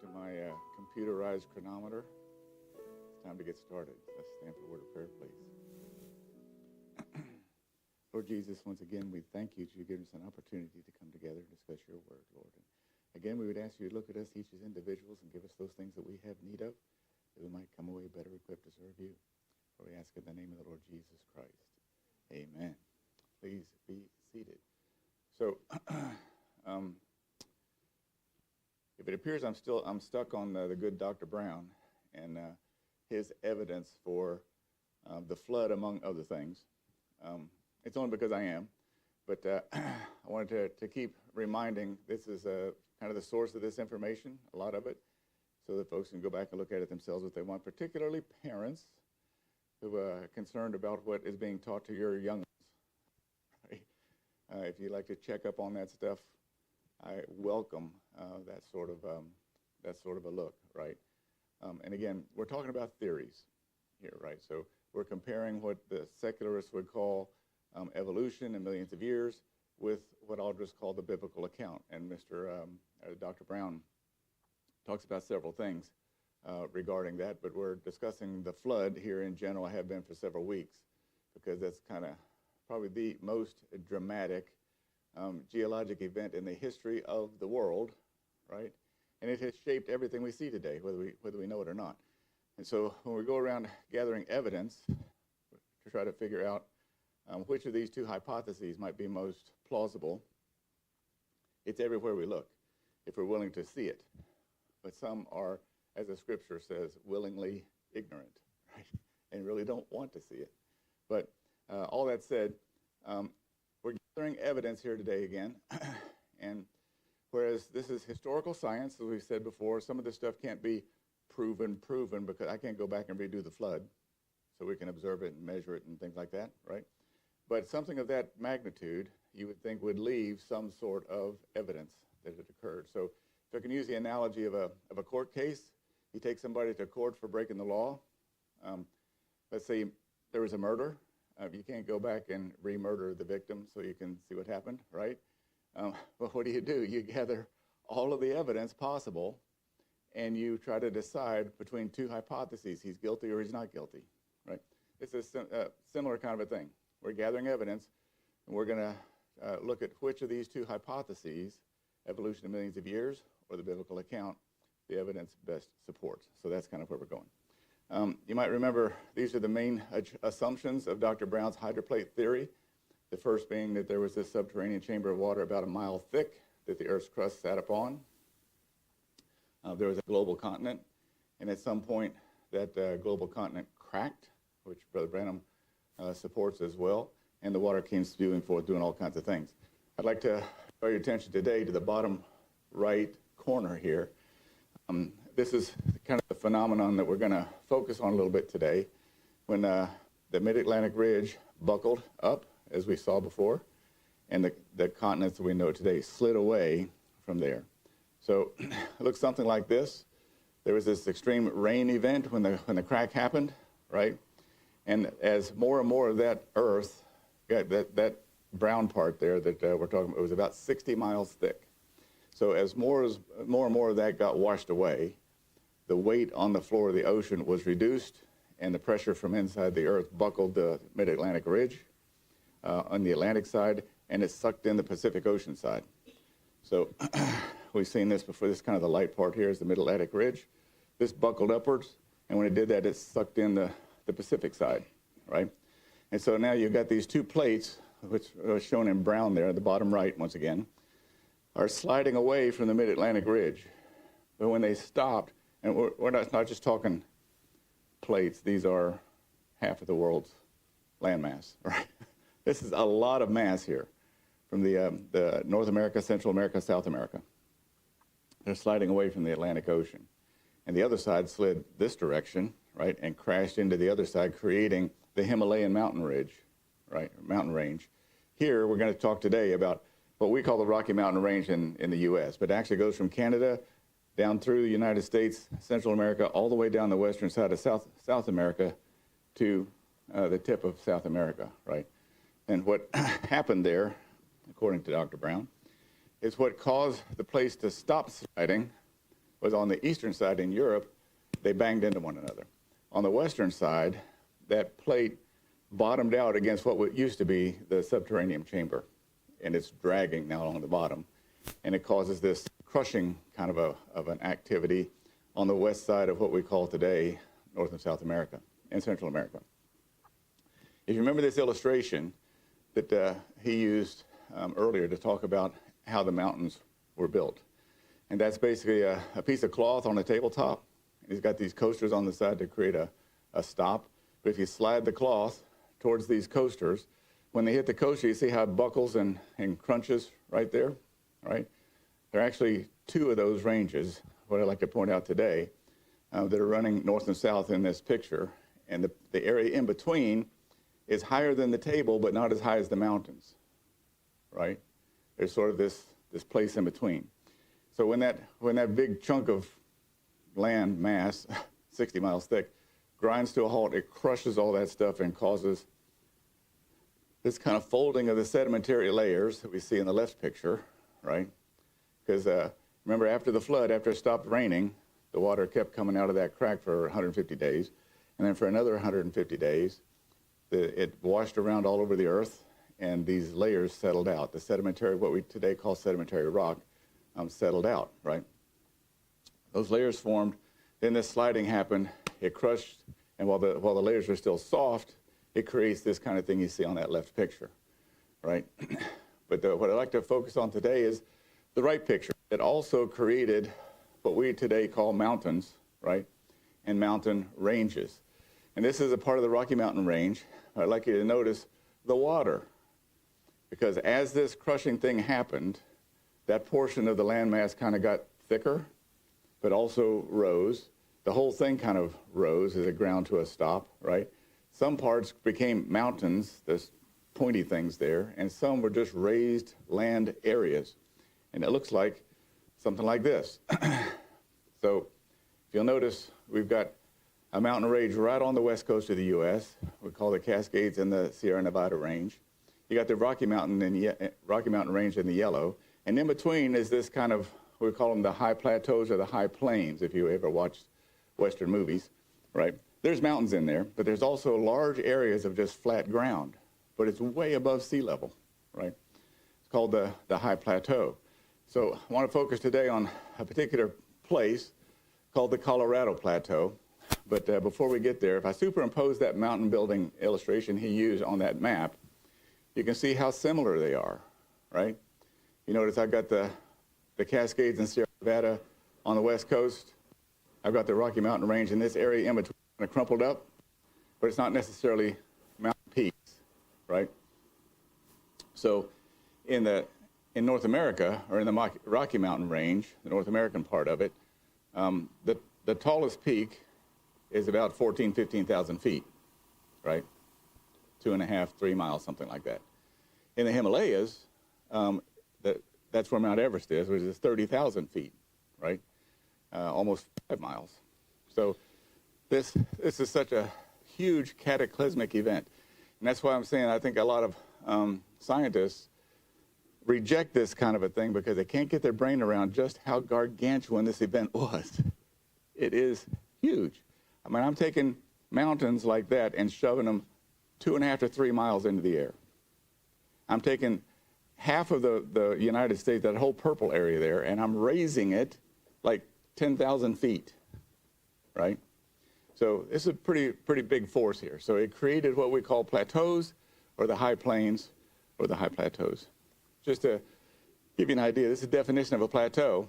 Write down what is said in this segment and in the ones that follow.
to my computerized chronometer. It's time to get started. Let's stand for a word of prayer, please. Lord Jesus, once again, we thank you that you give us an opportunity to come together and discuss your word, Lord. And again, we would ask you to look at us each as individuals and give us those things that we have need of, that we might come away better equipped to serve you. For we ask in the name of the Lord Jesus Christ. Amen. Please be seated. So, if it appears I'm stuck on the good Dr. Brown and his evidence for the flood, among other things. It's only because I am, but I wanted to keep reminding this is kind of the source of this information, a lot of it, so that folks can go back and look at it themselves if they want, particularly parents who are concerned about what is being taught to your young ones. Right? If you'd like to check up on that stuff, I welcome that sort of a look, right? And again, we're talking about theories here, right? So we're comparing what the secularists would call evolution in millions of years with what I'll just call the biblical account. And Dr. Brown talks about several things regarding that, but we're discussing the flood here in general. I have been for several weeks because that's kind of probably the most dramatic geologic event in the history of the world, right? And it has shaped everything we see today, whether we know it or not. And so when we go around gathering evidence to try to figure out which of these two hypotheses might be most plausible, it's everywhere we look, if we're willing to see it. But some are, as the scripture says, willingly ignorant, right? And really don't want to see it. But all that said, we're gathering evidence here today again. And whereas this is historical science, as we've said before, some of this stuff can't be proven because I can't go back and redo the flood, so we can observe it and measure it and things like that, right? But something of that magnitude, you would think, would leave some sort of evidence that it occurred. So if I can use the analogy of a court case, you take somebody to court for breaking the law. Let's say there was a murder. You can't go back and re-murder the victim so you can see what happened, right? But what do? You gather all of the evidence possible, and you try to decide between two hypotheses. He's guilty or he's not guilty, right? It's a similar kind of a thing. We're gathering evidence, and we're going to look at which of these two hypotheses, evolution of millions of years or the biblical account, the evidence best supports. So that's kind of where we're going. You might remember these are the main assumptions of Dr. Brown's hydroplate theory. The first being that there was this subterranean chamber of water about a mile thick that the Earth's crust sat upon. There was a global continent, and at some point that global continent cracked, which Brother Branham supports as well, and the water came spewing forth, doing all kinds of things. I'd like to draw your attention today to the bottom right corner here. This is kind of the phenomenon that we're going to focus on a little bit today, when the mid-Atlantic ridge buckled up, as we saw before, and the continents that we know today slid away from there. So it looks something like this. There was this extreme rain event when the crack happened, right? And as more and more of that earth, that brown part there that we're talking about, it was about 60 miles thick. So as more and more of that got washed away, the weight on the floor of the ocean was reduced, and the pressure from inside the earth buckled the mid-Atlantic ridge on the Atlantic side, and it sucked in the Pacific Ocean side. So we've seen this before. This is kind of the light part here is the mid-Atlantic ridge. This buckled upwards, and when it did that, it sucked in the Pacific side, right? And so now you've got these two plates, which are shown in brown there, the bottom right once again, are sliding away from the mid-Atlantic ridge. But when they stopped, and we're not just talking plates, these are half of the world's landmass, right? This is a lot of mass here from the North America, Central America, South America. They're sliding away from the Atlantic Ocean. And the other side slid this direction, right, and crashed into the other side, creating the Himalayan mountain ridge, right, mountain range. Here, we're going to talk today about what we call the Rocky Mountain Range in the U.S., but it actually goes from Canada down through the United States, Central America, all the way down the western side of South America to the tip of South America, right? And what happened there, according to Dr. Brown, is what caused the place to stop sliding was on the eastern side in Europe, they banged into one another. On the western side, that plate bottomed out against what used to be the subterranean chamber, and it's dragging now along the bottom, and it causes this crushing kind of an activity on the west side of what we call today North and South America and Central America. If you remember this illustration that he used earlier to talk about how the mountains were built, and that's basically a piece of cloth on a tabletop. He's got these coasters on the side to create a stop. But if you slide the cloth towards these coasters, when they hit the coaster, you see how it buckles and crunches right there, right? There are actually two of those ranges, what I'd like to point out today, that are running north and south in this picture. And the area in between is higher than the table, but not as high as the mountains, right? There's sort of this place in between. So when that big chunk of land mass, 60 miles thick, grinds to a halt, it crushes all that stuff and causes this kind of folding of the sedimentary layers that we see in the left picture, right? Because remember, after the flood, after it stopped raining, the water kept coming out of that crack for 150 days. And then for another 150 days, it washed around all over the earth, and these layers settled out. The sedimentary, what we today call sedimentary rock, settled out, right? Those layers formed, then this sliding happened, it crushed, and while the layers are still soft, it creates this kind of thing you see on that left picture, right? But what I'd like to focus on today is the right picture. It also created what we today call mountains, right? And mountain ranges. And this is a part of the Rocky Mountain Range. I'd like you to notice the water, because as this crushing thing happened, that portion of the landmass kind of got thicker, but also rose. The whole thing kind of rose as it ground to a stop, right? Some parts became mountains, there's pointy things there, and some were just raised land areas. And it looks like something like this. So if you'll notice, we've got a mountain range right on the west coast of the U.S. We call the Cascades and the Sierra Nevada range. You got the Rocky Mountain Range in the yellow, and in between is this kind of, we call them the high plateaus or the high plains, if you ever watched Western movies, right? There's mountains in there, but there's also large areas of just flat ground, but it's way above sea level, right? It's called the high plateau. So I want to focus today on a particular place called the Colorado Plateau. But before we get there, if I superimpose that mountain building illustration he used on that map, you can see how similar they are, right? You notice I've got the Cascades and Sierra Nevada on the west coast. I've got the Rocky Mountain Range in this area in between, kind of crumpled up, but it's not necessarily mountain peaks, right? So in North America, or in the Rocky Mountain Range, the North American part of it, the tallest peak is about 15,000 feet, right? 2.5, 3 miles, something like that. In the Himalayas, that's where Mount Everest is, which is 30,000 feet, right? Almost 5 miles. So this is such a huge cataclysmic event. And that's why I'm saying I think a lot of scientists reject this kind of a thing because they can't get their brain around just how gargantuan this event was. It is huge. I mean, I'm taking mountains like that and shoving them 2.5 to 3 miles into the air. I'm taking half of the United States, that whole purple area there, and I'm raising it like 10,000 feet, right? So this is a pretty big force here. So it created what we call plateaus, or the high plains, or the high plateaus. Just to give you an idea, this is the definition of a plateau.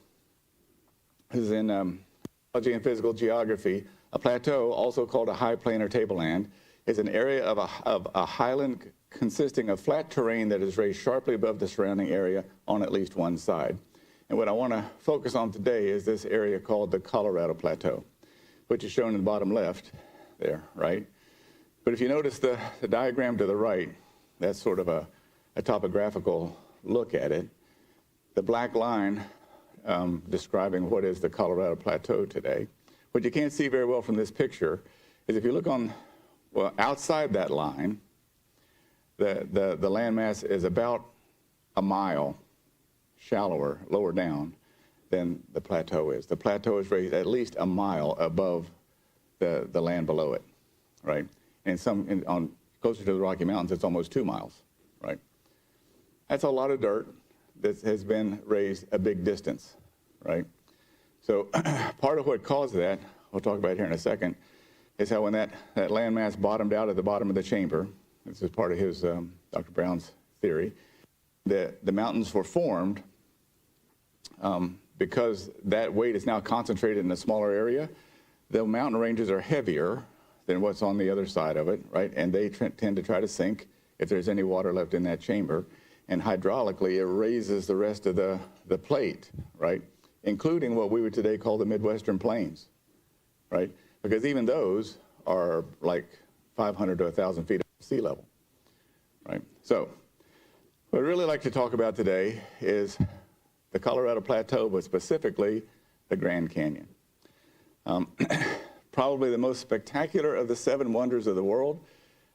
This is in biology and physical geography. A plateau, also called a high plain or tableland, is an area of a highland consisting of flat terrain that is raised sharply above the surrounding area on at least one side. And what I want to focus on today is this area called the Colorado Plateau, which is shown in the bottom left there, right? But if you notice the diagram to the right, that's sort of a topographical look at it. The black line describing what is the Colorado Plateau today. What you can't see very well from this picture is if you look outside that line, the landmass is about a mile shallower, lower down, than the plateau is. The plateau is raised at least a mile above the land below it, right? And on closer to the Rocky Mountains, it's almost 2 miles, right? That's a lot of dirt that has been raised a big distance, right? So part of what caused that, we'll talk about here in a second, is how when that landmass bottomed out at the bottom of the chamber, this is part of his, Dr. Brown's theory, the mountains were formed because that weight is now concentrated in a smaller area. The mountain ranges are heavier than what's on the other side of it, right? And they tend to try to sink if there's any water left in that chamber. And hydraulically, it raises the rest of the plate, right? Including what we would today call the Midwestern Plains, right? Because even those are like 500 to 1,000 feet above sea level, right? So what I'd really like to talk about today is the Colorado Plateau, but specifically the Grand Canyon. Probably the most spectacular of the 7 wonders of the world,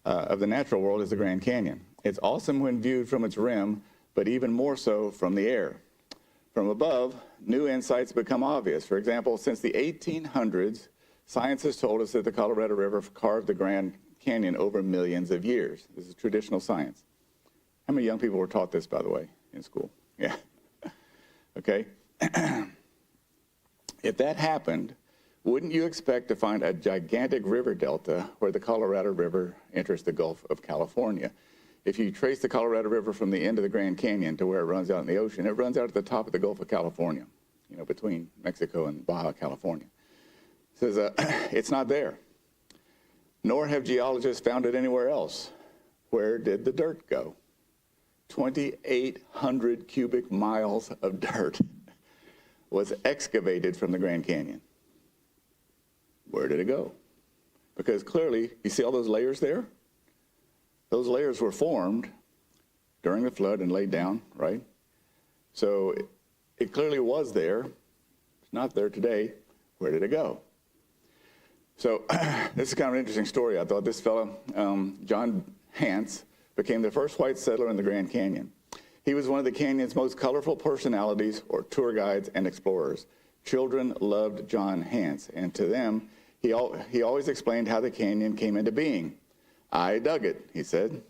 of the natural world, is the Grand Canyon. It's awesome when viewed from its rim, but even more so from the air. From above, new insights become obvious. For example, since the 1800s, science has told us that the Colorado River carved the Grand Canyon over millions of years. This is traditional science. How many young people were taught this, by the way, in school? Yeah. Okay. If that happened, wouldn't you expect to find a gigantic river delta where the Colorado River enters the Gulf of California? If you trace the Colorado River from the end of the Grand Canyon to where it runs out in the ocean, it runs out at the top of the Gulf of California, you know, between Mexico and Baja California. It says it's not there, nor have geologists found it anywhere else. Where did the dirt go? 2,800 cubic miles of dirt was excavated from the Grand Canyon. Where did it go? Because clearly, you see all those layers there? Those layers were formed during the flood and laid down, right? So it clearly was there. It's not there today. Where did it go? So this is kind of an interesting story. I thought this fellow, John Hance, became the first white settler in the Grand Canyon. He was one of the canyon's most colorful personalities, or tour guides and explorers. Children loved John Hance, and to them, he always explained how the canyon came into being. I dug it, he said.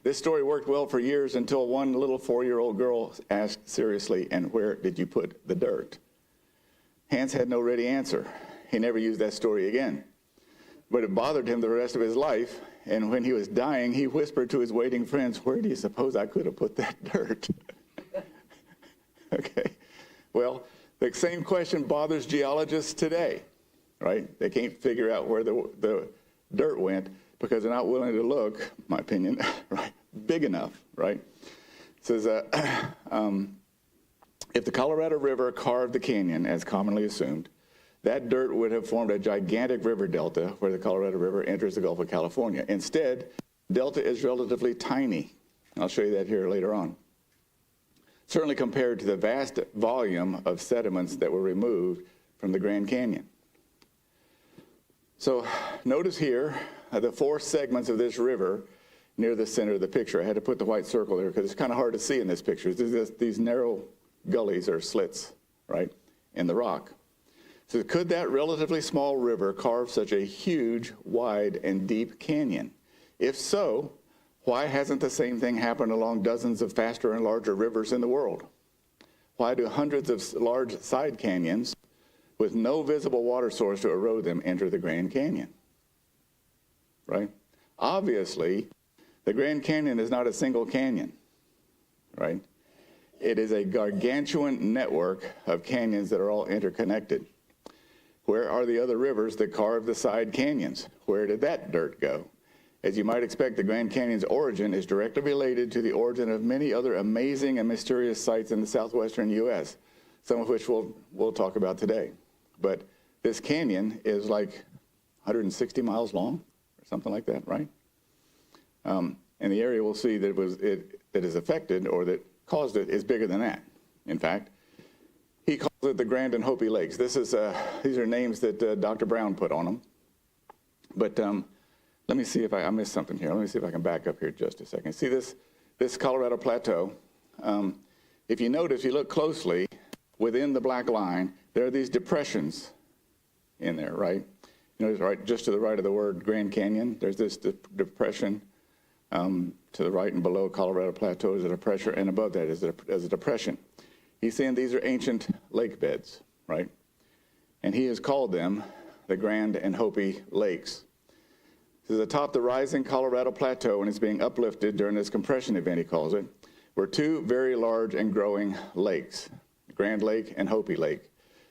This story worked well for years until one little 4-year-old girl asked seriously, and where did you put the dirt? Hance had no ready answer. He never used that story again. But it bothered him the rest of his life, and when he was dying, he whispered to his waiting friends, where do you suppose I could have put that dirt? Okay, well, the same question bothers geologists today, right? They can't figure out where the dirt went because they're not willing to look, in my opinion, right, big enough, right? It says, if the Colorado River carved the canyon, as commonly assumed, that dirt would have formed a gigantic river delta where the Colorado River enters the Gulf of California. Instead, delta is relatively tiny. I'll show you that here later on. Certainly compared to the vast volume of sediments that were removed from the Grand Canyon. So notice here the 4 segments of this river near the center of the picture. I had to put the white circle there because it's kind of hard to see in this picture. These narrow gullies or slits, right, in the rock. So could that relatively small river carve such a huge, wide, and deep canyon? If so, why hasn't the same thing happened along dozens of faster and larger rivers in the world? Why do hundreds of large side canyons with no visible water source to erode them enter the Grand Canyon? Right? Obviously, the Grand Canyon is not a single canyon, right? It is a gargantuan network of canyons that are all interconnected. Where are the other rivers that carve the side canyons? Where did that dirt go? As you might expect, the Grand Canyon's origin is directly related to the origin of many other amazing and mysterious sites in the southwestern U.S., some of which we'll talk about today. But this canyon is like 160 miles long, or something like that, right? And the area we'll see that that is affected or that caused it is bigger than that. In fact, he calls it the Grand and Hopi Lakes. These are names that Dr. Brown put on them. But let me see if I missed something here. Let me see if I can back up here just a second. See this Colorado Plateau? If you notice, you look closely, within the black line, there are these depressions in there, right? You know, right just to the right of the word Grand Canyon, there's this depression. To the right and below Colorado Plateau is a depression, and above that is a depression. He's saying these are ancient lake beds, right? And he has called them the Grand and Hopi Lakes. This is atop the rising Colorado Plateau, and it's being uplifted during this compression event, he calls it, were two very large and growing lakes, Grand Lake and Hopi Lake.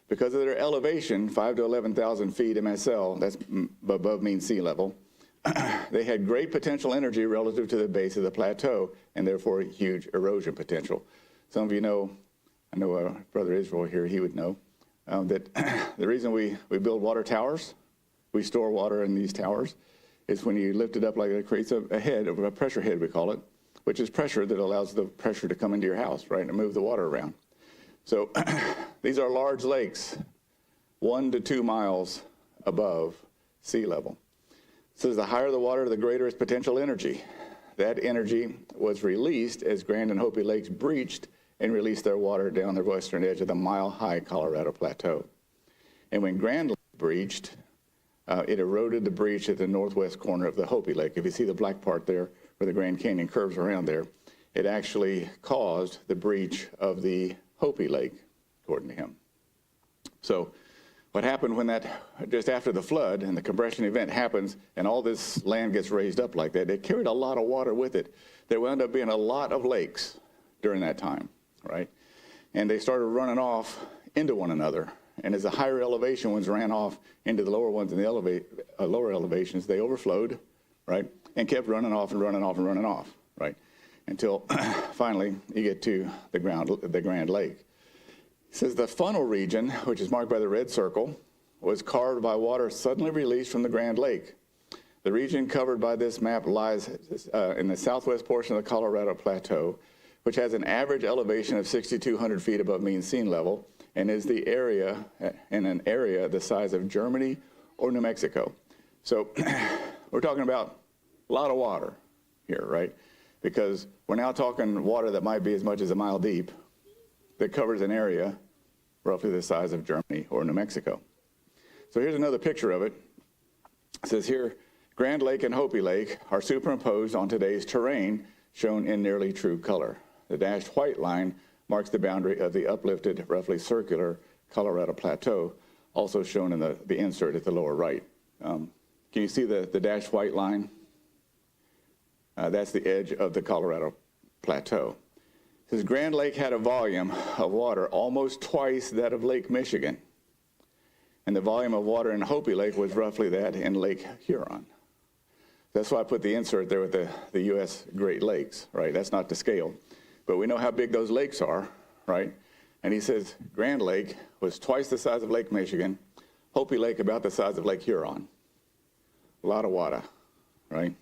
Because of their elevation, 5 to 11,000 feet MSL, that's above mean sea level, they had great potential energy relative to the base of the plateau, and therefore huge erosion potential. Some of you know, I know Brother Israel here, he would know, that the reason we build water towers, we store water in these towers, is when you lift it up like it creates a head, a pressure head we call it, which is pressure that allows the pressure to come into your house, right, and move the water around. So these are large lakes, 1 to 2 miles above sea level. So the higher the water, the greater its potential energy. That energy was released as Grand and Hopi Lakes breached and released their water down the western edge of the mile-high Colorado Plateau. And when Grand Lake breached, it eroded the breach at the northwest corner of the Hopi Lake. If you see the black part there where the Grand Canyon curves around there, it actually caused the breach of the Hopi Lake, according to him. So what happened when that, just after the flood and the compression event happens and all this land gets raised up like that, it carried a lot of water with it. There wound up being a lot of lakes during that time, right? And they started running off into one another. And as the higher elevation ones ran off into the lower ones in the lower elevations, they overflowed, right? And kept running off and running off and running off, right? Until finally you get to the Grand Lake. It says the funnel region, which is marked by the red circle, was carved by water suddenly released from the Grand Lake. The region covered by this map lies in the southwest portion of the Colorado Plateau, which has an average elevation of 6,200 feet above mean sea level, and is the area, in an area the size of Germany or New Mexico. So we're talking about a lot of water here, right? Because we're now talking water that might be as much as a mile deep that covers an area roughly the size of Germany or New Mexico. So here's another picture of it. It says here, Grand Lake and Hopi Lake are superimposed on today's terrain, shown in nearly true color. The dashed white line marks the boundary of the uplifted, roughly circular Colorado Plateau, also shown in the insert at the lower right. Can you see the dashed white line? That's the edge of the Colorado Plateau. It says Grand Lake had a volume of water almost twice that of Lake Michigan. And the volume of water in Hopi Lake was roughly that in Lake Huron. That's why I put the insert there with the U.S. Great Lakes, right? That's not to scale. But we know how big those lakes are, right? And he says Grand Lake was twice the size of Lake Michigan, Hopi Lake about the size of Lake Huron. A lot of water, right?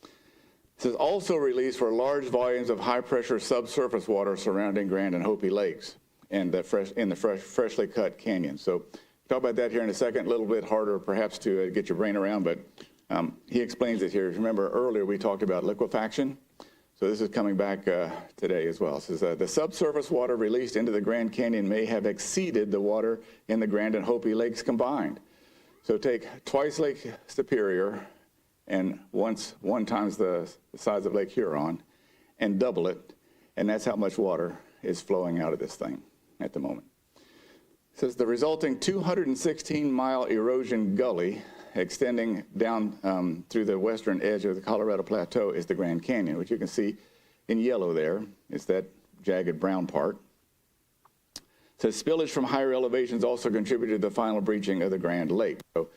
It says also released for large volumes of high-pressure subsurface water surrounding Grand and Hopi Lakes and freshly cut canyons. So talk about that here in a second. A little bit harder perhaps to get your brain around, but he explains it here. Remember earlier we talked about liquefaction? So this is coming back today as well. It says the subsurface water released into the Grand Canyon may have exceeded the water in the Grand and Hopi Lakes combined. So take twice Lake Superior and one times the size of Lake Huron, and double it, and that's how much water is flowing out of this thing at the moment. It says the resulting 216-mile erosion gully extending down through the western edge of the Colorado Plateau is the Grand Canyon, which you can see in yellow there. It's that jagged brown part. It says spillage from higher elevations also contributed to the final breaching of the Grand Lake. So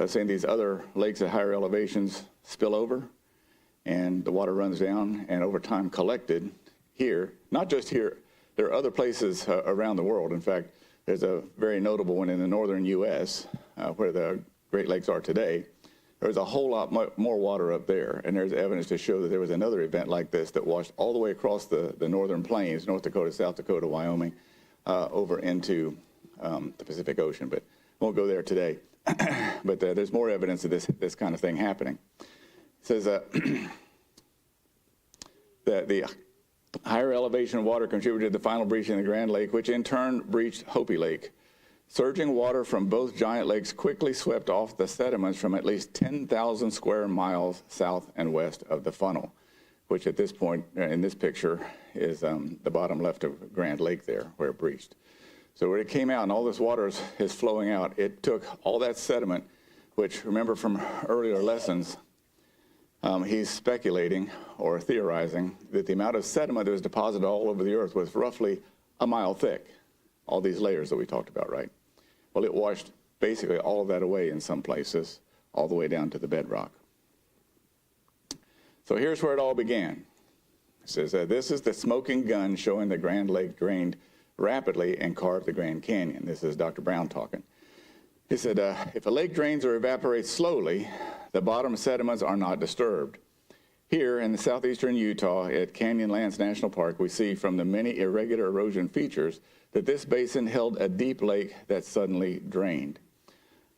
saying these other lakes at higher elevations spill over and the water runs down and over time collected here, not just here, there are other places around the world. In fact, there's a very notable one in the northern U.S. Where the Great Lakes are today. There's a whole lot more water up there, and there's evidence to show that there was another event like this that washed all the way across the northern plains, North Dakota, South Dakota, Wyoming, over into the Pacific Ocean, but won't go there today. But there's more evidence of this kind of thing happening. It says that the Higher elevation water contributed to the final breaching of the Grand Lake, which in turn breached Hopi Lake. Surging water from both giant lakes quickly swept off the sediments from at least 10,000 square miles south and west of the funnel, which at this point in this picture is the bottom left of Grand Lake there, where it breached. So when it came out and all this water is flowing out, it took all that sediment, which, remember from earlier lessons, he's speculating or theorizing that the amount of sediment that was deposited all over the earth was roughly a mile thick, all these layers that we talked about, right? Well, it washed basically all of that away in some places, all the way down to the bedrock. So here's where it all began. It says, this is the smoking gun showing the Grand Lake drained rapidly and carved the Grand Canyon. This is Dr. Brown talking. He said, if a lake drains or evaporates slowly, the bottom sediments are not disturbed. Here in the southeastern Utah at Canyonlands National Park, we see from the many irregular erosion features that this basin held a deep lake that suddenly drained.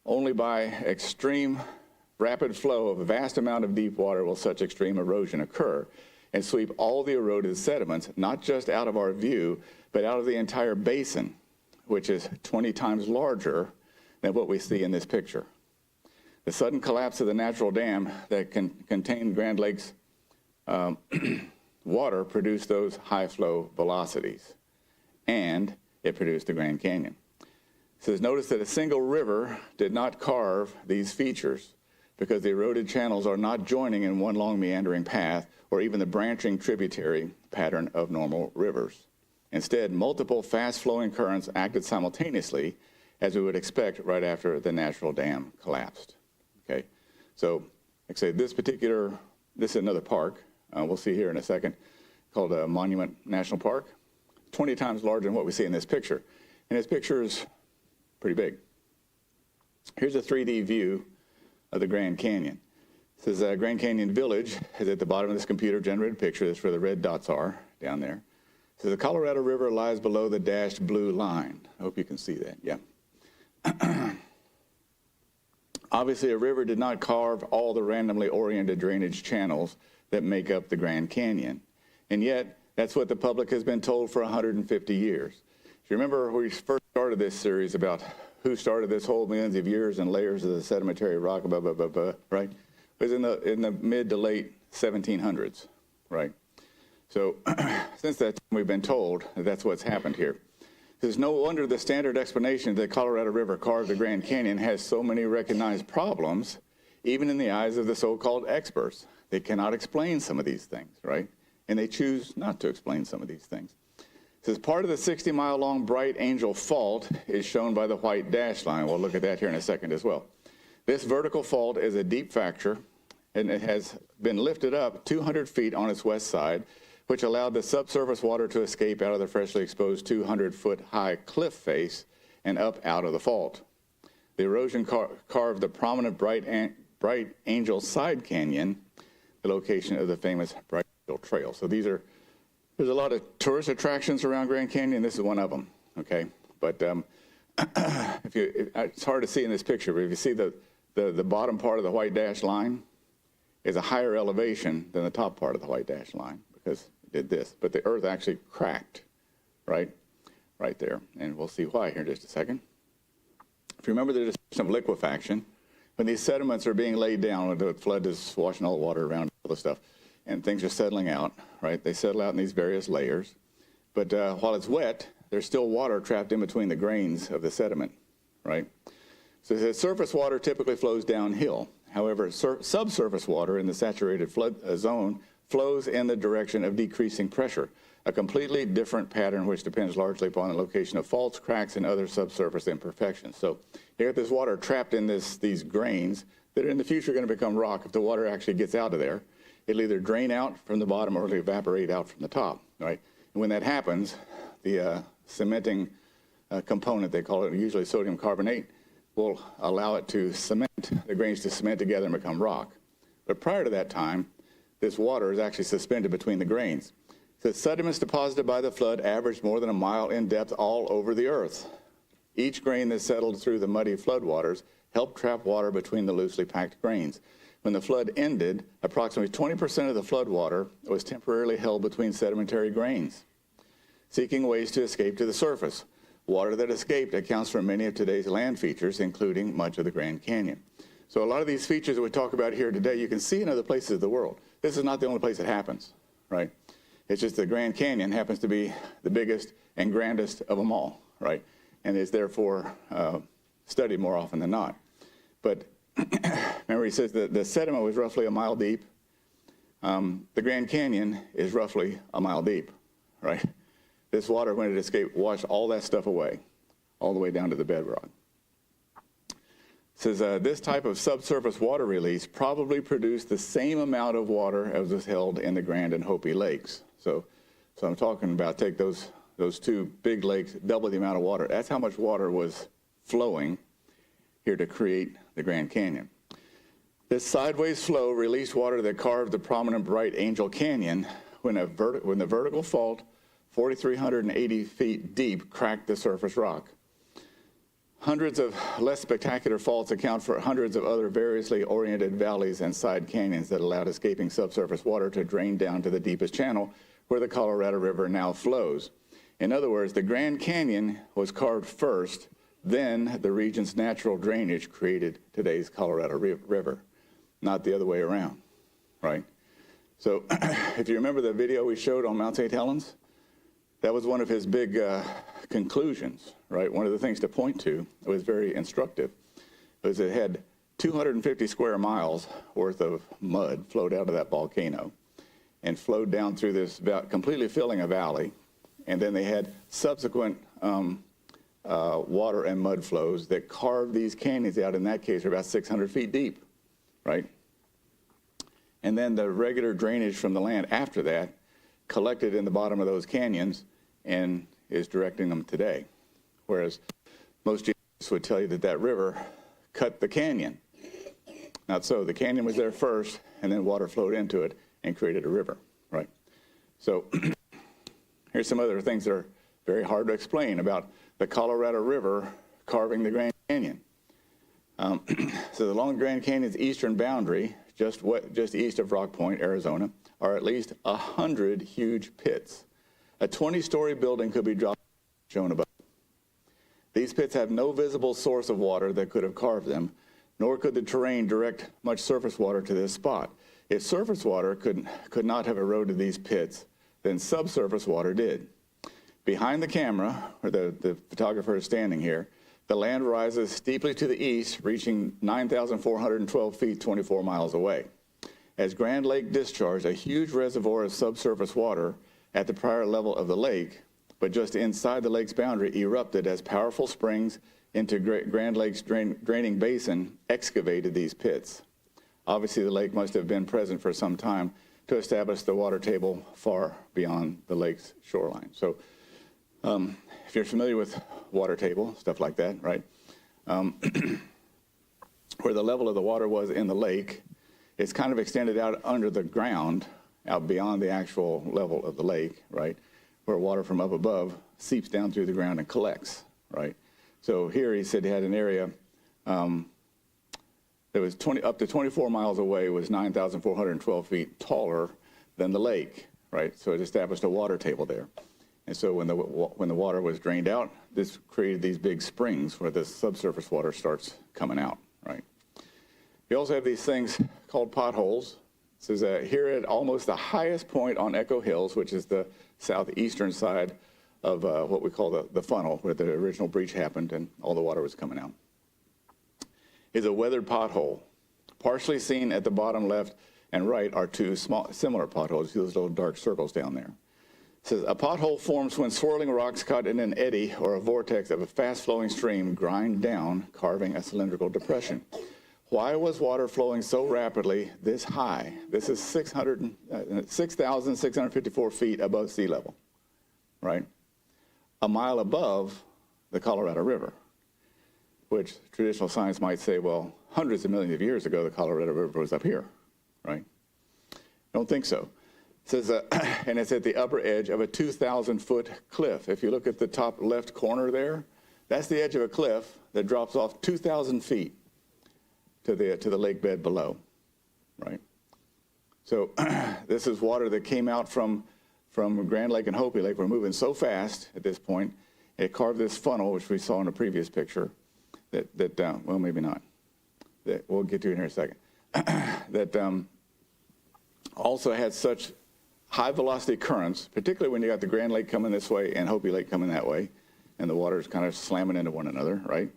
Only by extreme rapid flow of a vast amount of deep water will such extreme erosion occur and sweep all the eroded sediments, not just out of our view, but out of the entire basin, which is 20 times larger than what we see in this picture. The sudden collapse of the natural dam that contained Grand Lake's water produced those high flow velocities, and it produced the Grand Canyon. It says, notice that a single river did not carve these features because the eroded channels are not joining in one long meandering path or even the branching tributary pattern of normal rivers. Instead, multiple fast-flowing currents acted simultaneously, as we would expect right after the natural dam collapsed. Okay, so like I say, this is another park, we'll see here in a second, called Monument National Park, 20 times larger than what we see in this picture. And this picture is pretty big. Here's a 3D view of the Grand Canyon. It says Grand Canyon Village is at the bottom of this computer-generated picture. That's where the red dots are, down there. It says the Colorado River lies below the dashed blue line. I hope you can see that, yeah. Obviously, a river did not carve all the randomly oriented drainage channels that make up the Grand Canyon. And yet, that's what the public has been told for 150 years. If you remember when we first started this series about who started this whole millions of years and layers of the sedimentary rock, blah, blah, blah, blah, right? It was in the mid to late 1700s, right? So since that time, we've been told that that's what's happened here. There's no wonder the standard explanation that the Colorado River carved the Grand Canyon has so many recognized problems, even in the eyes of the so-called experts. They cannot explain some of these things, right? And they choose not to explain some of these things. It says part of the 60-mile-long Bright Angel Fault is shown by the white dashed line. We'll look at that here in a second as well. This vertical fault is a deep fracture, and it has been lifted up 200 feet on its west side, which allowed the subsurface water to escape out of the freshly exposed 200-foot-high cliff face and up out of the fault. The erosion carved the prominent Bright Angel Side Canyon, the location of the famous Bright Angel Trail. So there's a lot of tourist attractions around Grand Canyon. This is one of them, okay? But it's hard to see in this picture, but if you see the bottom part of the white dashed line is a higher elevation than the top part of the white dashed line, because it did this. But the earth actually cracked, right there. And we'll see why here in just a second. If you remember the discussion of liquefaction, when these sediments are being laid down, when the flood is washing all the water around, all the stuff, and things are settling out, right? They settle out in these various layers. But while it's wet, there's still water trapped in between the grains of the sediment, right? So the surface water typically flows downhill. However, subsurface water in the saturated flood zone flows in the direction of decreasing pressure, a completely different pattern which depends largely upon the location of faults, cracks, and other subsurface imperfections. So you have this water trapped in these grains that are in the future going to become rock if the water actually gets out of there. It'll either drain out from the bottom or it'll evaporate out from the top, right? And when that happens, the cementing component, they call it usually sodium carbonate, will allow it to cement, the grains to cement together and become rock. But prior to that time, this water is actually suspended between the grains. The sediments deposited by the flood averaged more than a mile in depth all over the earth. Each grain that settled through the muddy floodwaters helped trap water between the loosely packed grains. When the flood ended, approximately 20% of the flood water was temporarily held between sedimentary grains, seeking ways to escape to the surface. Water that escaped accounts for many of today's land features, including much of the Grand Canyon. So a lot of these features that we talk about here today, you can see in other places of the world. This is not the only place it happens, right? It's just the Grand Canyon happens to be the biggest and grandest of them all, right? And is therefore studied more often than not. But remember, he says that the sediment was roughly a mile deep. The Grand Canyon is roughly a mile deep, right? This water, when it escaped, washed all that stuff away, all the way down to the bedrock. It says this type of subsurface water release probably produced the same amount of water as was held in the Grand and Hopi lakes. So I'm talking about take those two big lakes, double the amount of water. That's how much water was flowing here to create the Grand Canyon. This sideways flow released water that carved the prominent Bright Angel Canyon when the vertical fault, 4,380 feet deep, cracked the surface rock. Hundreds of less spectacular faults account for hundreds of other variously oriented valleys and side canyons that allowed escaping subsurface water to drain down to the deepest channel where the Colorado River now flows. In other words, the Grand Canyon was carved first, then the region's natural drainage created today's Colorado River, not the other way around, right? So if you remember the video we showed on Mount St. Helens, that was one of his big conclusions, right? One of the things to point to, it was very instructive, was it had 250 square miles worth of mud flowed out of that volcano and flowed down through this, completely filling a valley. And then they had subsequent water and mud flows that carved these canyons out, in that case, are about 600 feet deep, right? And then the regular drainage from the land after that collected in the bottom of those canyons and is directing them today. Whereas most geologists would tell you that that river cut the canyon. Not so. The canyon was there first, and then water flowed into it and created a river, right? So here's some other things that are very hard to explain about the Colorado River carving the Grand Canyon. So along the Grand Canyon's eastern boundary, just east of Rock Point, Arizona, are at least 100 huge pits. A 20-story building could be dropped, shown above. These pits have no visible source of water that could have carved them, nor could the terrain direct much surface water to this spot. If surface water could not have eroded these pits, then subsurface water did. Behind the camera, where the photographer is standing here, the land rises steeply to the east, reaching 9,412 feet, 24 miles away. As Grand Lake discharged a huge reservoir of subsurface water at the prior level of the lake, but just inside the lake's boundary erupted as powerful springs into Grand Lake's draining basin excavated these pits. Obviously, the lake must have been present for some time to establish the water table far beyond the lake's shoreline. So if you're familiar with water table, stuff like that, right? Where the level of the water was in the lake, it's kind of extended out under the ground, out beyond the actual level of the lake, right? Where water from up above seeps down through the ground and collects, right? So here he said he had an area that was up to 24 miles away, was 9,412 feet taller than the lake, right? So it established a water table there. And so when the water was drained out, this created these big springs where the subsurface water starts coming out, right? We also have these things called potholes. It says here at almost the highest point on Echo Hills, which is the southeastern side of what we call the funnel, where the original breach happened and all the water was coming out, is a weathered pothole. Partially seen at the bottom left and right are two similar potholes. See those little dark circles down there. It says, a pothole forms when swirling rocks caught in an eddy or a vortex of a fast-flowing stream grind down, carving a cylindrical depression. Why was water flowing so rapidly this high? This is 6,654 feet above sea level, right? A mile above the Colorado River, which traditional science might say, well, hundreds of millions of years ago, the Colorado River was up here, right? Don't think so. It says, and it's at the upper edge of a 2,000-foot cliff. If you look at the top left corner there, that's the edge of a cliff that drops off 2,000 feet to the lake bed below, right? So this is water that came out from Grand Lake and Hopi Lake. We're moving so fast at this point. It carved this funnel, which we saw in the previous picture, well, maybe not. That we'll get to in here in a second. that also had such high velocity currents, particularly when you got the Grand Lake coming this way and Hopi Lake coming that way, and the water's kind of slamming into one another, right?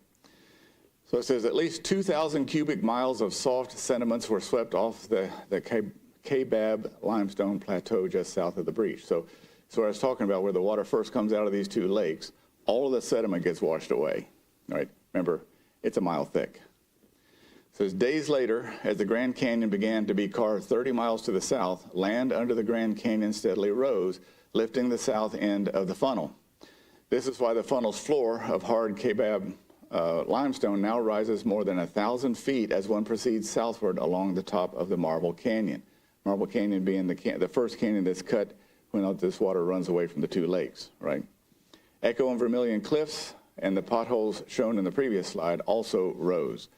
So it says at least 2,000 cubic miles of soft sediments were swept off the Kaibab limestone plateau just south of the breach. So what I was talking about, where the water first comes out of these two lakes, all of the sediment gets washed away, right? Remember, it's a mile thick. So as days later, as the Grand Canyon began to be carved 30 miles to the south, land under the Grand Canyon steadily rose, lifting the south end of the funnel. This is why the funnel's floor of hard Kaibab limestone now rises more than 1,000 feet as one proceeds southward along the top of the Marble Canyon. Marble Canyon being the first canyon that's cut when this water runs away from the two lakes, right? Echo and Vermilion cliffs and the potholes shown in the previous slide also rose.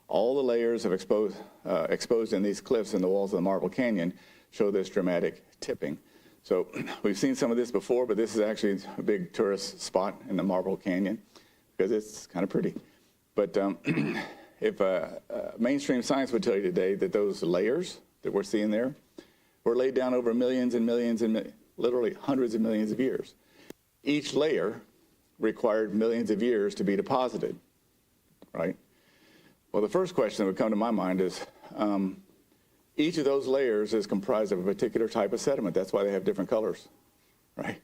All the layers of exposed in these cliffs and the walls of the Marble Canyon show this dramatic tipping. So we've seen some of this before, but this is actually a big tourist spot in the Marble Canyon because it's kind of pretty. But if mainstream science would tell you today that those layers that we're seeing there were laid down over millions and millions and literally hundreds of millions of years. Each layer required millions of years to be deposited, right? Well, the first question that would come to my mind is, each of those layers is comprised of a particular type of sediment. That's why they have different colors, right?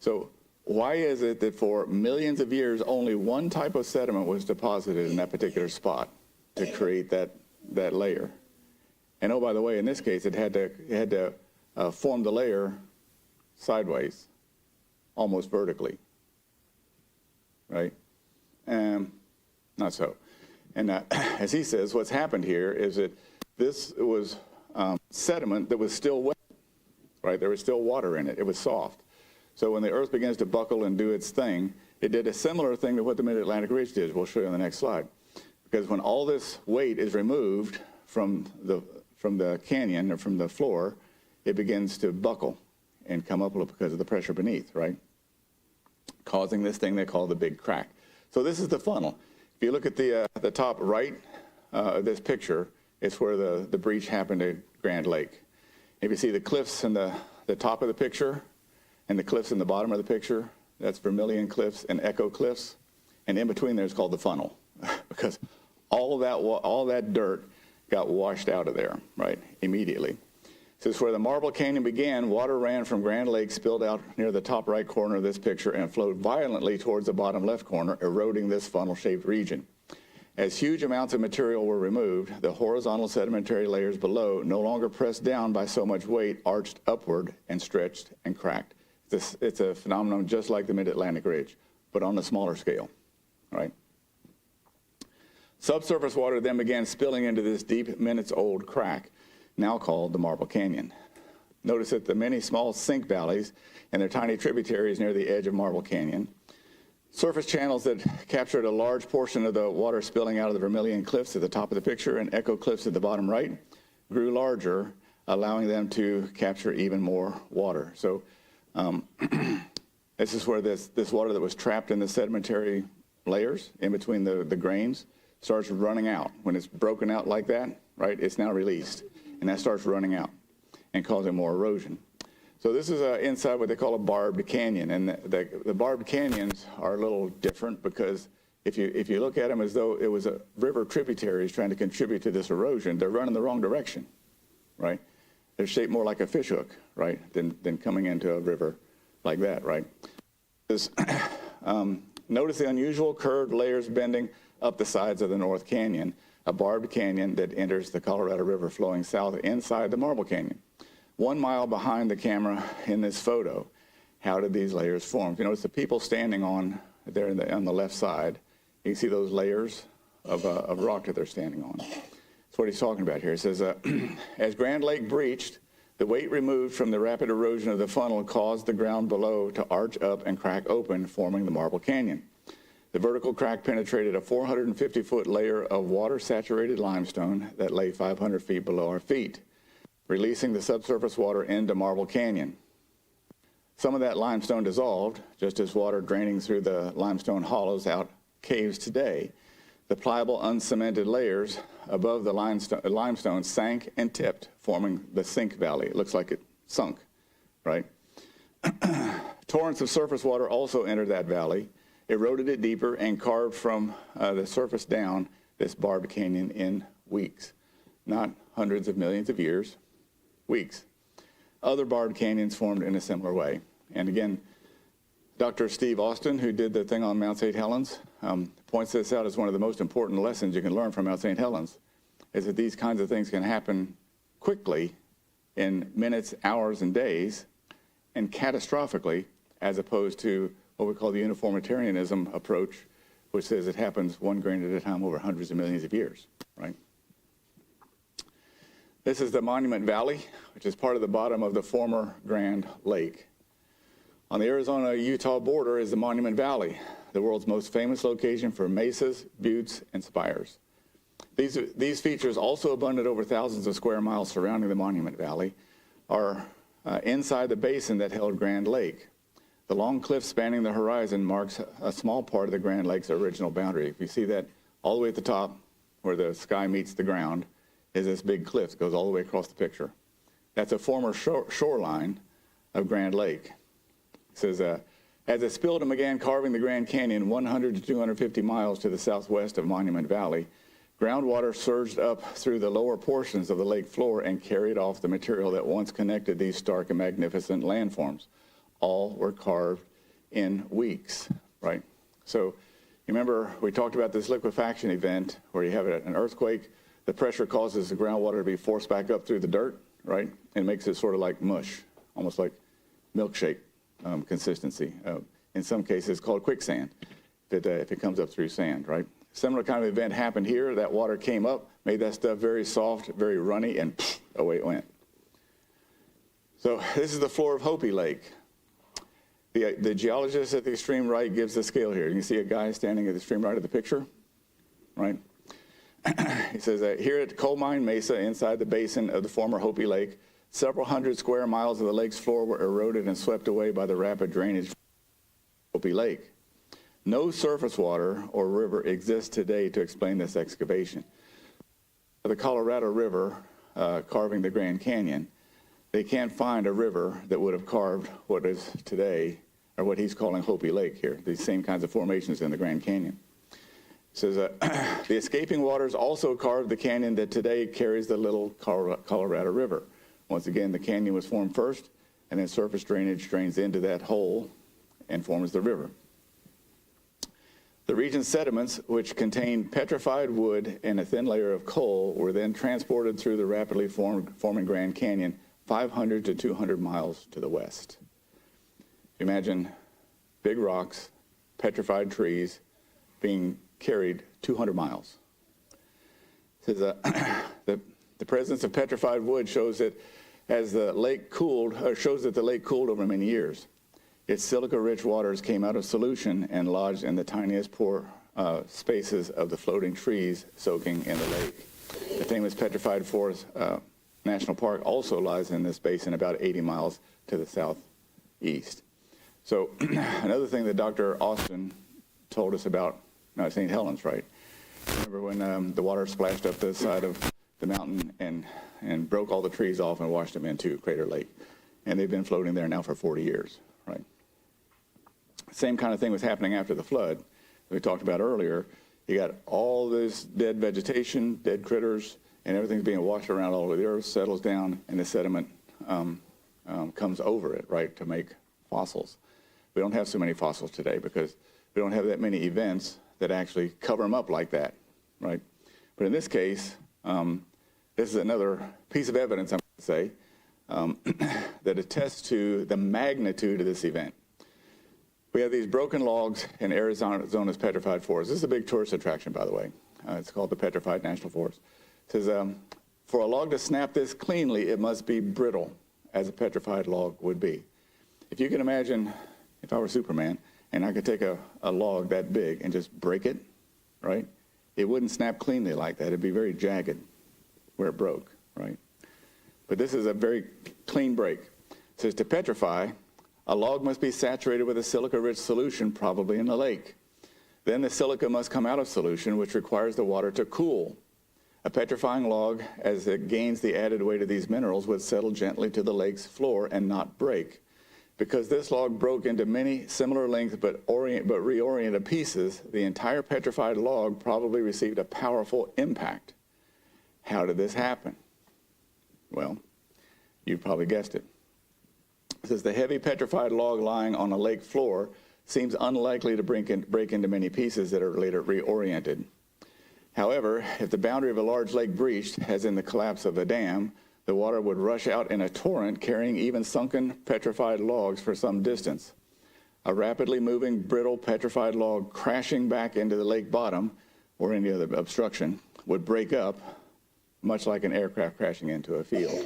So why is it that for millions of years, only one type of sediment was deposited in that particular spot to create that layer? And oh, by the way, in this case, it had to form the layer sideways, almost vertically, right? Not so. And as he says, what's happened here is that this was sediment that was still wet, right? There was still water in it. It was soft. So when the earth begins to buckle and do its thing, it did a similar thing to what the Mid-Atlantic Ridge did. We'll show you on the next slide. Because when all this weight is removed from the canyon or from the floor, it begins to buckle and come up a little because of the pressure beneath, right? Causing this thing they call the big crack. So this is the funnel. If you look at the top right of this picture, it's where the breach happened at Grand Lake. If you see the cliffs in the top of the picture and the cliffs in the bottom of the picture, that's Vermilion Cliffs and Echo Cliffs. And in between there is called the funnel because all that dirt got washed out of there, right, immediately. So it's where the Marble Canyon began. Water ran from Grand Lake, spilled out near the top right corner of this picture, and flowed violently towards the bottom left corner, eroding this funnel-shaped region. As huge amounts of material were removed, the horizontal sedimentary layers below, no longer pressed down by so much weight, arched upward and stretched and cracked. It's a phenomenon just like the Mid-Atlantic Ridge, but on a smaller scale, right? Subsurface water then began spilling into this deep, minutes-old crack, now called the Marble Canyon. Notice that the many small sink valleys and their tiny tributaries near the edge of Marble Canyon, surface channels that captured a large portion of the water spilling out of the Vermilion Cliffs at the top of the picture and Echo Cliffs at the bottom right, grew larger, allowing them to capture even more water. So this is where this water that was trapped in the sedimentary layers in between the grains starts running out. When it's broken out like that, right, it's now released. And that starts running out and causing more erosion. So this is inside what they call a barbed canyon. And the barbed canyons are a little different because if you look at them as though it was a river tributaries trying to contribute to this erosion, they're running the wrong direction, right? They're shaped more like a fish hook, right, than coming into a river like that, right? Notice the unusual curved layers bending up the sides of the North Canyon, a barbed canyon that enters the Colorado River flowing south inside the Marble Canyon. 1 mile behind the camera in this photo, how did these layers form? You notice the people standing on there on the left side. You can see those layers of rock that they're standing on. That's what he's talking about here. He says, as Grand Lake breached, the weight removed from the rapid erosion of the funnel caused the ground below to arch up and crack open, forming the Marble Canyon. The vertical crack penetrated a 450-foot layer of water-saturated limestone that lay 500 feet below our feet, releasing the subsurface water into Marble Canyon. Some of that limestone dissolved, just as water draining through the limestone hollows out caves today. The pliable, uncemented layers above the limestone sank and tipped, forming the sink valley. It looks like it sunk, right? Torrents of surface water also entered that valley, eroded it deeper, and carved from the surface down this barbed canyon in weeks. Not hundreds of millions of years, weeks. Other barbed canyons formed in a similar way. And again, Dr. Steve Austin, who did the thing on Mount St. Helens, points this out as one of the most important lessons you can learn from Mount St. Helens, is that these kinds of things can happen quickly in minutes, hours, and days, and catastrophically, as opposed to what we call the uniformitarianism approach, which says it happens one grain at a time over hundreds of millions of years, right? This is the Monument Valley, which is part of the bottom of the former Grand Lake. On the Arizona-Utah border is the Monument Valley, the world's most famous location for mesas, buttes, and spires. These features, also abundant over thousands of square miles surrounding the Monument Valley, are inside the basin that held Grand Lake. The long cliff spanning the horizon marks a small part of the Grand Lake's original boundary. If you see that all the way at the top, where the sky meets the ground, is this big cliff that goes all the way across the picture. That's a former shoreline of Grand Lake. It says, as it spilled and began carving the Grand Canyon 100 to 250 miles to the southwest of Monument Valley, groundwater surged up through the lower portions of the lake floor and carried off the material that once connected these stark and magnificent landforms. All were carved in weeks, right? So you remember we talked about this liquefaction event where you have an earthquake, the pressure causes the groundwater to be forced back up through the dirt, right? And makes it sort of like mush, almost like milkshake consistency. In some cases called quicksand, if it comes up through sand, right? Similar kind of event happened here. That water came up, made that stuff very soft, very runny, and away it went. So this is the floor of Hopi Lake. The geologist at the extreme right gives the scale here. You can see a guy standing at the extreme right of the picture, right? He says that here at Coal Mine Mesa, inside the basin of the former Hopi Lake, several hundred square miles of the lake's floor were eroded and swept away by the rapid drainage of Hopi Lake. No surface water or river exists today to explain this excavation. The Colorado River carving the Grand Canyon, they can't find a river that would have carved what is today, or what he's calling Hopi Lake here, these same kinds of formations in the Grand Canyon. It says, the escaping waters also carved the canyon that today carries the little Colorado River. Once again, the canyon was formed first, and then surface drainage drains into that hole and forms the river. The region's sediments, which contained petrified wood and a thin layer of coal, were then transported through the rapidly forming Grand Canyon 500 to 200 miles to the west. Imagine big rocks, petrified trees being carried 200 miles. It says, the presence of petrified wood shows that as the lake cooled, shows that the lake cooled over many years. Its silica-rich waters came out of solution and lodged in the tiniest pore spaces of the floating trees soaking in the lake. The famous Petrified Forest National Park also lies in this basin about 80 miles to the southeast. So another thing that Dr. Austin told us about St. Helens, right? Remember when the water splashed up the side of the mountain and broke all the trees off and washed them into Crater Lake. And they've been floating there now for 40 years, right? Same kind of thing was happening after the flood that we talked about earlier. You got all this dead vegetation, dead critters, and everything's being washed around all over the earth, settles down, and the sediment comes over it, right, to make fossils. We don't have so many fossils today because we don't have that many events that actually cover them up like that, right? But in this case, this is another piece of evidence, I'm going to say, that attests to the magnitude of this event. We have these broken logs in Arizona's Petrified Forest. This is a big tourist attraction, by the way. It's called the Petrified National Forest. It says, for a log to snap this cleanly, it must be brittle, as a petrified log would be. If you can imagine, if I were Superman, and I could take a log that big and just break it, right? It wouldn't snap cleanly like that. It'd be very jagged where it broke, right? But this is a very clean break. It says to petrify, a log must be saturated with a silica-rich solution, probably in the lake. Then the silica must come out of solution, which requires the water to cool. A petrifying log, as it gains the added weight of these minerals, would settle gently to the lake's floor and not break. Because this log broke into many similar length but reoriented pieces, the entire petrified log probably received a powerful impact. How did this happen? Well, you probably guessed it. It says the heavy petrified log lying on a lake floor seems unlikely to break into many pieces that are later reoriented. However, if the boundary of a large lake breached, as in the collapse of a dam, the water would rush out in a torrent carrying even sunken petrified logs for some distance. A rapidly moving, brittle, petrified log crashing back into the lake bottom or any other obstruction would break up, much like an aircraft crashing into a field.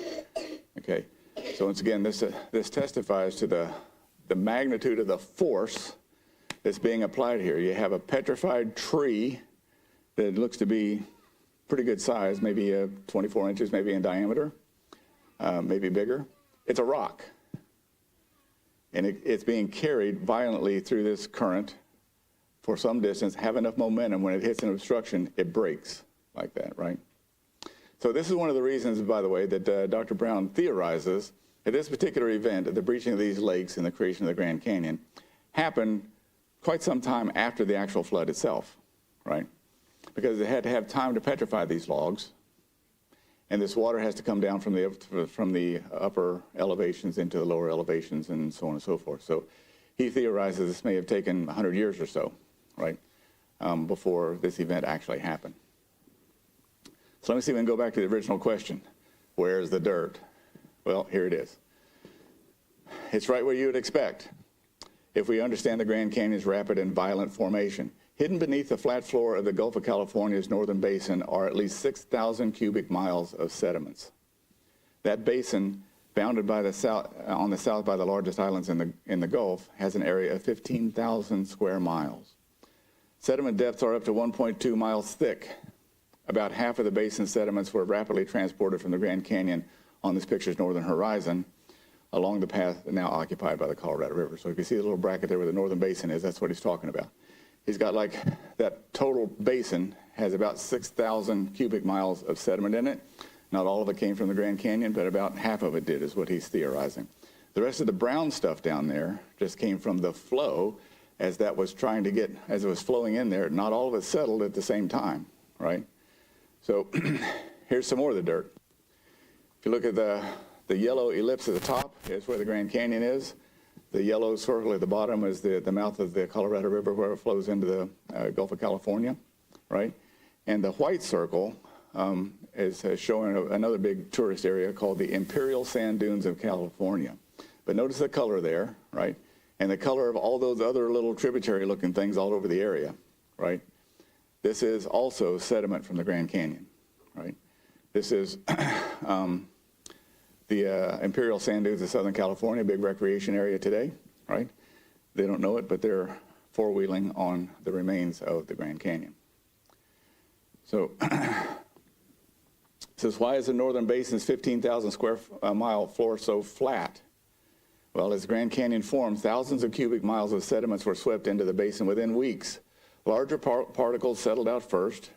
Okay, so once again, this testifies to the magnitude of the force that's being applied here. You have a petrified tree that looks to be pretty good size, maybe 24 inches maybe in diameter, maybe bigger. It's a rock. And it's being carried violently through this current for some distance, have enough momentum. When it hits an obstruction, it breaks like that, right? So this is one of the reasons, by the way, that Dr. Brown theorizes that this particular event, the breaching of these lakes and the creation of the Grand Canyon, happened quite some time after the actual flood itself, right? Because they had to have time to petrify these logs, and this water has to come down from the upper elevations into the lower elevations and so on and so forth. So he theorizes this may have taken 100 years or so, right, before this event actually happened. So let me see if we can go back to the original question. Where's the dirt? Well, here it is. It's right where you would expect if we understand the Grand Canyon's rapid and violent formation. Hidden beneath the flat floor of the Gulf of California's northern basin are at least 6,000 cubic miles of sediments. That basin, bounded by on the south by the largest islands in the Gulf, has an area of 15,000 square miles. Sediment depths are up to 1.2 miles thick. About half of the basin's sediments were rapidly transported from the Grand Canyon on this picture's northern horizon along the path now occupied by the Colorado River. So if you see the little bracket there where the northern basin is, that's what he's talking about. He's got like that total basin has about 6,000 cubic miles of sediment in it. Not all of it came from the Grand Canyon, but about half of it did is what he's theorizing. The rest of the brown stuff down there just came from the flow as that was as it was flowing in there. Not all of it settled at the same time, right? So here's some more of the dirt. If you look at the yellow ellipse at the top, is where the Grand Canyon is. The yellow circle at the bottom is the mouth of the Colorado River where it flows into the Gulf of California, right? And the white circle is showing another big tourist area called the Imperial Sand Dunes of California. But notice the color there, right? And the color of all those other little tributary-looking things all over the area, right? This is also sediment from the Grand Canyon, right? This is the Imperial Sand Dunes of Southern California, big recreation area today, right? They don't know it, but they're four-wheeling on the remains of the Grand Canyon. So, says, why is the northern basin's 15,000 square mile floor so flat? Well, as the Grand Canyon formed, thousands of cubic miles of sediments were swept into the basin within weeks. Larger particles settled out first,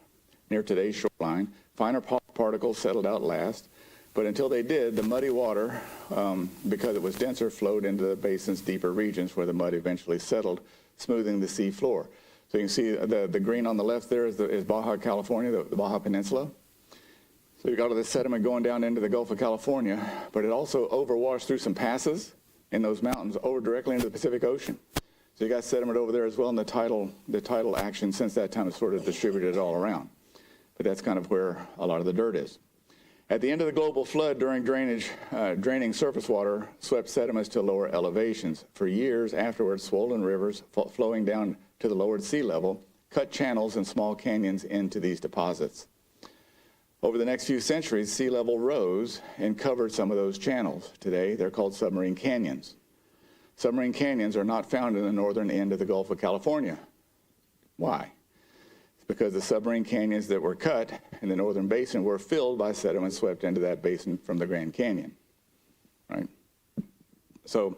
near today's shoreline. Finer particles settled out last. But until they did, the muddy water, because it was denser, flowed into the basin's deeper regions where the mud eventually settled, smoothing the sea floor. So you can see the green on the left there is Baja California, the Baja Peninsula. So you got all this sediment going down into the Gulf of California, but it also overwashed through some passes in those mountains over directly into the Pacific Ocean. So you got sediment over there as well, and the tidal action since that time is sort of distributed all around. But that's kind of where a lot of the dirt is. At the end of the global flood, during draining surface water swept sediments to lower elevations. For years afterwards, swollen rivers flowing down to the lowered sea level cut channels and small canyons into these deposits. Over the next few centuries, sea level rose and covered some of those channels. Today, they're called submarine canyons. Submarine canyons are not found in the northern end of the Gulf of California. Why? It's because the submarine canyons that were cut in the northern basin were filled by sediment swept into that basin from the Grand Canyon, right? So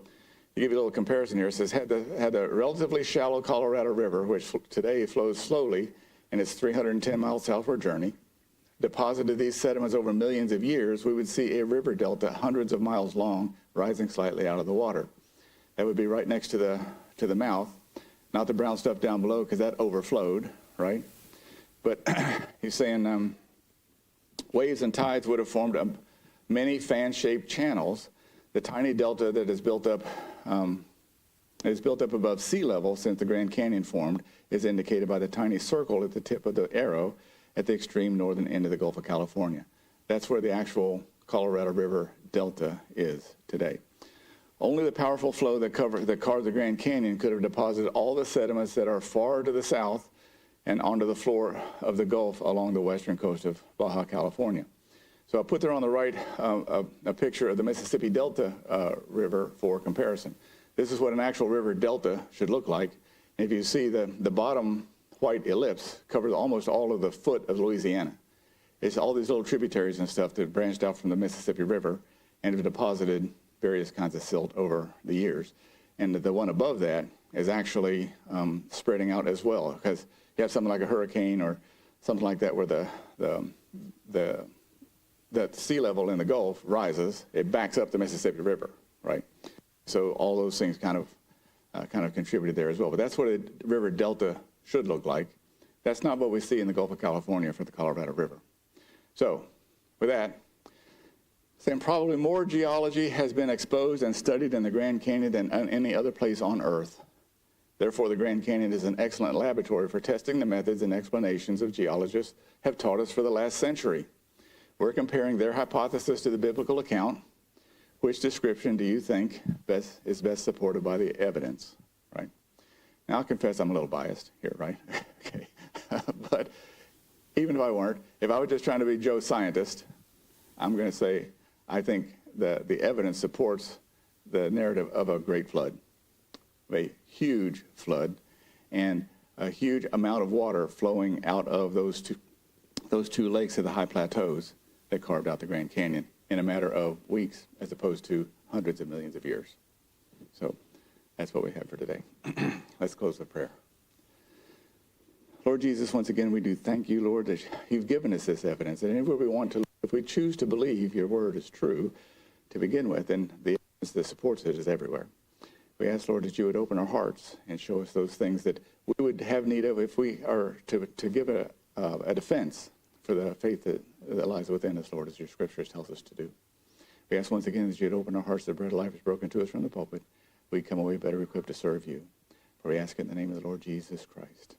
to give you a little comparison here, it says, had the relatively shallow Colorado River, which today flows slowly in its 310 mile southward journey, deposited these sediments over millions of years, we would see a river delta hundreds of miles long rising slightly out of the water. That would be right next to the mouth, not the brown stuff down below because that overflowed, right? But he's saying waves and tides would have formed many fan-shaped channels. The tiny delta that is built up above sea level since the Grand Canyon formed is indicated by the tiny circle at the tip of the arrow at the extreme northern end of the Gulf of California. That's where the actual Colorado River Delta is today. Only the powerful flow that carved the Grand Canyon could have deposited all the sediments that are far to the south and onto the floor of the Gulf along the western coast of Baja California. So I'll put there on the right a picture of the Mississippi Delta River for comparison. This is what an actual river delta should look like. And if you see the bottom white ellipse covers almost all of the foot of Louisiana. It's all these little tributaries and stuff that branched out from the Mississippi River and have deposited various kinds of silt over the years. And the one above that is actually spreading out as well, because you have something like a hurricane or something like that where the sea level in the Gulf rises, it backs up the Mississippi River, right? So all those things kind of contributed there as well. But that's what a river delta should look like. That's not what we see in the Gulf of California for the Colorado River. So with that, saying probably more geology has been exposed and studied in the Grand Canyon than any other place on Earth. Therefore, the Grand Canyon is an excellent laboratory for testing the methods and explanations of geologists have taught us for the last century. We're comparing their hypothesis to the biblical account. Which description do you think is best supported by the evidence, right? Now, I'll confess I'm a little biased here, right? Okay. But even if I weren't, if I was just trying to be Joe Scientist, I'm going to say I think the evidence supports the narrative of a great flood, a huge flood, and a huge amount of water flowing out of those two lakes at the high plateaus that carved out the Grand Canyon in a matter of weeks as opposed to hundreds of millions of years. So that's what we have for today. Let's close with prayer. Lord Jesus, once again, we do thank you, Lord, that you've given us this evidence. And anywhere we want to, if we choose to believe your word is true to begin with, then the evidence that supports it is everywhere. We ask, Lord, that you would open our hearts and show us those things that we would have need of if we are to give a defense for the faith that lies within us, Lord, as your scriptures tells us to do. We ask once again that you'd open our hearts, the bread of life is broken to us from the pulpit. We come away better equipped to serve you. For we ask it in the name of the Lord Jesus Christ.